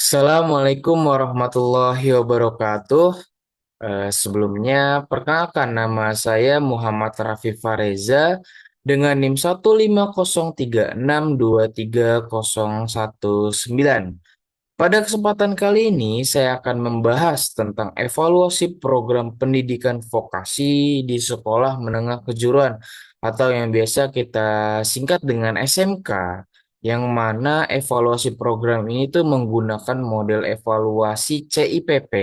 Assalamualaikum warahmatullahi wabarakatuh. Sebelumnya, perkenalkan nama saya Muhammad Rafi Fareza dengan NIM 15036230119. Pada kesempatan kali ini, saya akan membahas tentang evaluasi program pendidikan vokasi di sekolah menengah kejuruan atau yang biasa kita singkat dengan SMK, yang mana evaluasi program ini tuh menggunakan model evaluasi CIPP.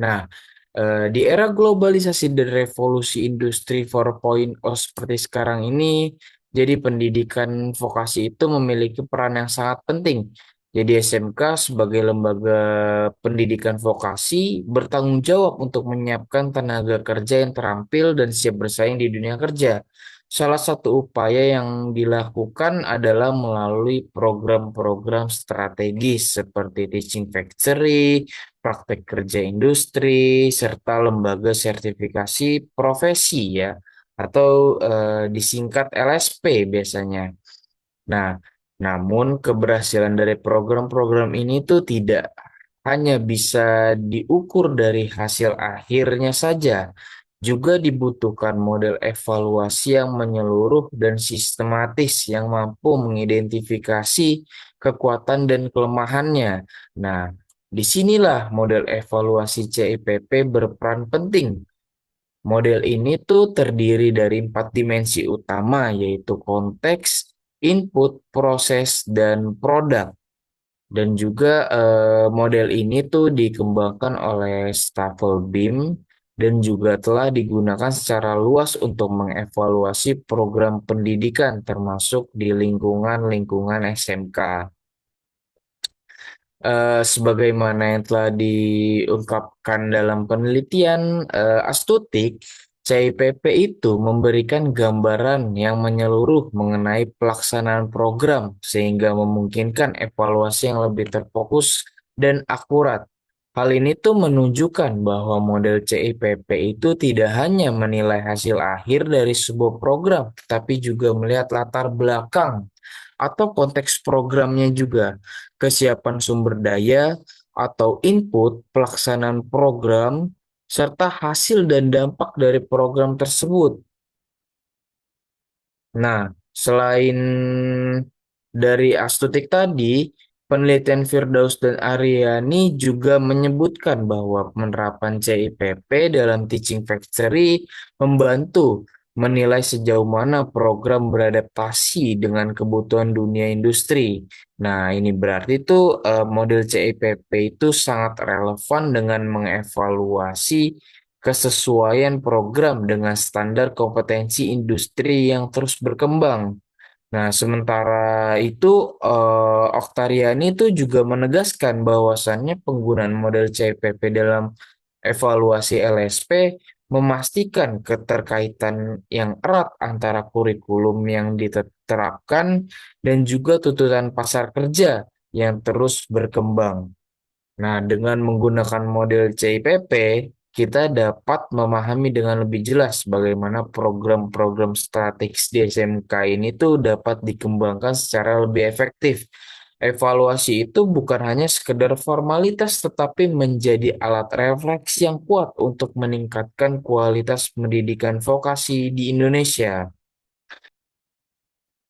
Nah, di era globalisasi dan revolusi industri 4.0 seperti sekarang ini, jadi pendidikan vokasi itu memiliki peran yang sangat penting. Jadi SMK sebagai lembaga pendidikan vokasi bertanggung jawab untuk menyiapkan tenaga kerja yang terampil dan siap bersaing di dunia kerja. Salah satu upaya yang dilakukan adalah melalui program-program strategis seperti Teaching Factory, praktek kerja industri, serta lembaga sertifikasi profesi ya, atau disingkat LSP biasanya. Nah, namun keberhasilan dari program-program ini tuh tidak hanya bisa diukur dari hasil akhirnya saja, juga dibutuhkan model evaluasi yang menyeluruh dan sistematis yang mampu mengidentifikasi kekuatan dan kelemahannya. Nah, disinilah model evaluasi CIPP berperan penting. Model ini tuh terdiri dari 4 dimensi utama, yaitu konteks, input, proses, dan produk. Dan juga model ini tuh dikembangkan oleh Staffel Beam dan juga telah digunakan secara luas untuk mengevaluasi program pendidikan termasuk di lingkungan-lingkungan SMK. Sebagaimana yang telah diungkapkan dalam penelitian Astutik, CIPP itu memberikan gambaran yang menyeluruh mengenai pelaksanaan program sehingga memungkinkan evaluasi yang lebih terfokus dan akurat. Hal ini tuh menunjukkan bahwa model CIPP itu tidak hanya menilai hasil akhir dari sebuah program, tapi juga melihat latar belakang atau konteks programnya juga, kesiapan sumber daya atau input pelaksanaan program, serta hasil dan dampak dari program tersebut. Nah, selain dari Astutik tadi, penelitian Firdaus dan Aryani juga menyebutkan bahwa penerapan CIPP dalam Teaching Factory membantu menilai sejauh mana program beradaptasi dengan kebutuhan dunia industri. Nah, ini berarti itu model CIPP itu sangat relevan dengan mengevaluasi kesesuaian program dengan standar kompetensi industri yang terus berkembang. Nah, sementara itu, Oktariani itu juga menegaskan bahwasannya penggunaan model CPP dalam evaluasi LSP memastikan keterkaitan yang erat antara kurikulum yang diterapkan dan juga tuntutan pasar kerja yang terus berkembang. Nah, dengan menggunakan model CIPP, kita dapat memahami dengan lebih jelas bagaimana program-program strategis di SMK ini tuh dapat dikembangkan secara lebih efektif. Evaluasi itu bukan hanya sekedar formalitas, tetapi menjadi alat refleksi yang kuat untuk meningkatkan kualitas pendidikan vokasi di Indonesia.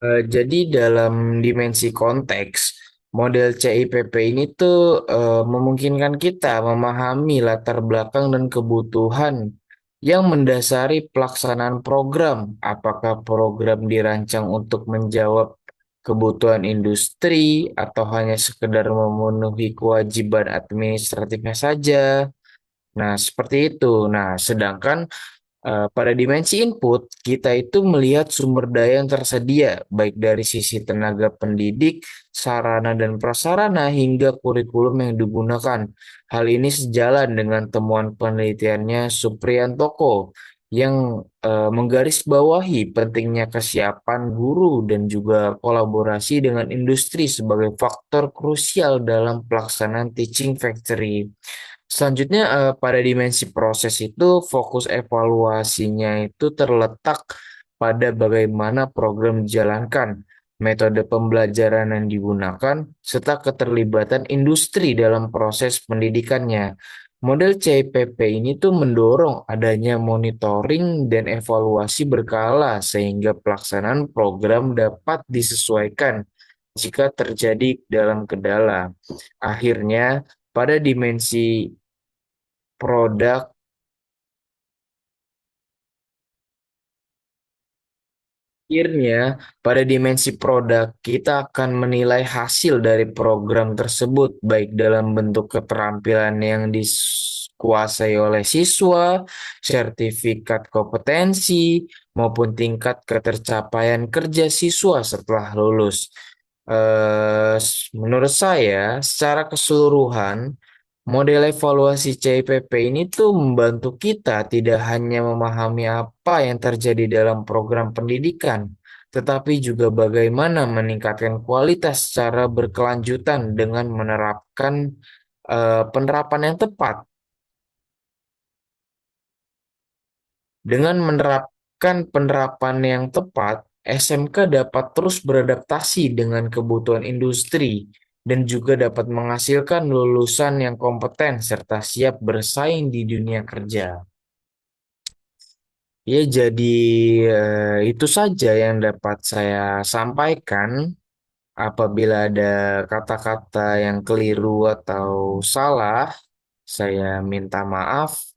Jadi dalam dimensi konteks, model CIPP ini tuh memungkinkan kita memahami latar belakang dan kebutuhan yang mendasari pelaksanaan program. Apakah program dirancang untuk menjawab kebutuhan industri atau hanya sekedar memenuhi kewajiban administratifnya saja? Nah, seperti itu. Nah, sedangkan pada dimensi input, kita itu melihat sumber daya yang tersedia, baik dari sisi tenaga pendidik, sarana dan prasarana, hingga kurikulum yang digunakan. Hal ini sejalan dengan temuan penelitiannya Supriyantoko yang menggarisbawahi pentingnya kesiapan guru dan juga kolaborasi dengan industri sebagai faktor krusial dalam pelaksanaan teaching factory. Selanjutnya, pada dimensi proses itu fokus evaluasinya itu terletak pada bagaimana program dijalankan. metode pembelajaran yang digunakan, serta keterlibatan industri dalam proses pendidikannya. Model CIPP ini tuh mendorong adanya monitoring dan evaluasi berkala sehingga pelaksanaan program dapat disesuaikan jika terjadi dalam kendala. Akhirnya, pada dimensi produk Akhirnya, pada dimensi produk, kita akan menilai hasil dari program tersebut, baik dalam bentuk keterampilan yang dikuasai oleh siswa, sertifikat kompetensi, maupun tingkat ketercapaian kerja siswa setelah lulus. Menurut saya, secara keseluruhan, model evaluasi CIPP ini tuh membantu kita tidak hanya memahami apa yang terjadi dalam program pendidikan, tetapi juga bagaimana meningkatkan kualitas secara berkelanjutan dengan menerapkan penerapan yang tepat. Dengan menerapkan penerapan yang tepat, SMK dapat terus beradaptasi dengan kebutuhan industri dan juga dapat menghasilkan lulusan yang kompeten serta siap bersaing di dunia kerja. Ya, jadi itu saja yang dapat saya sampaikan. Apabila ada kata-kata yang keliru atau salah, saya minta maaf.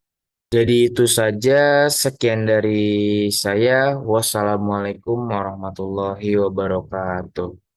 Jadi itu saja, sekian dari saya. Wassalamualaikum warahmatullahi wabarakatuh.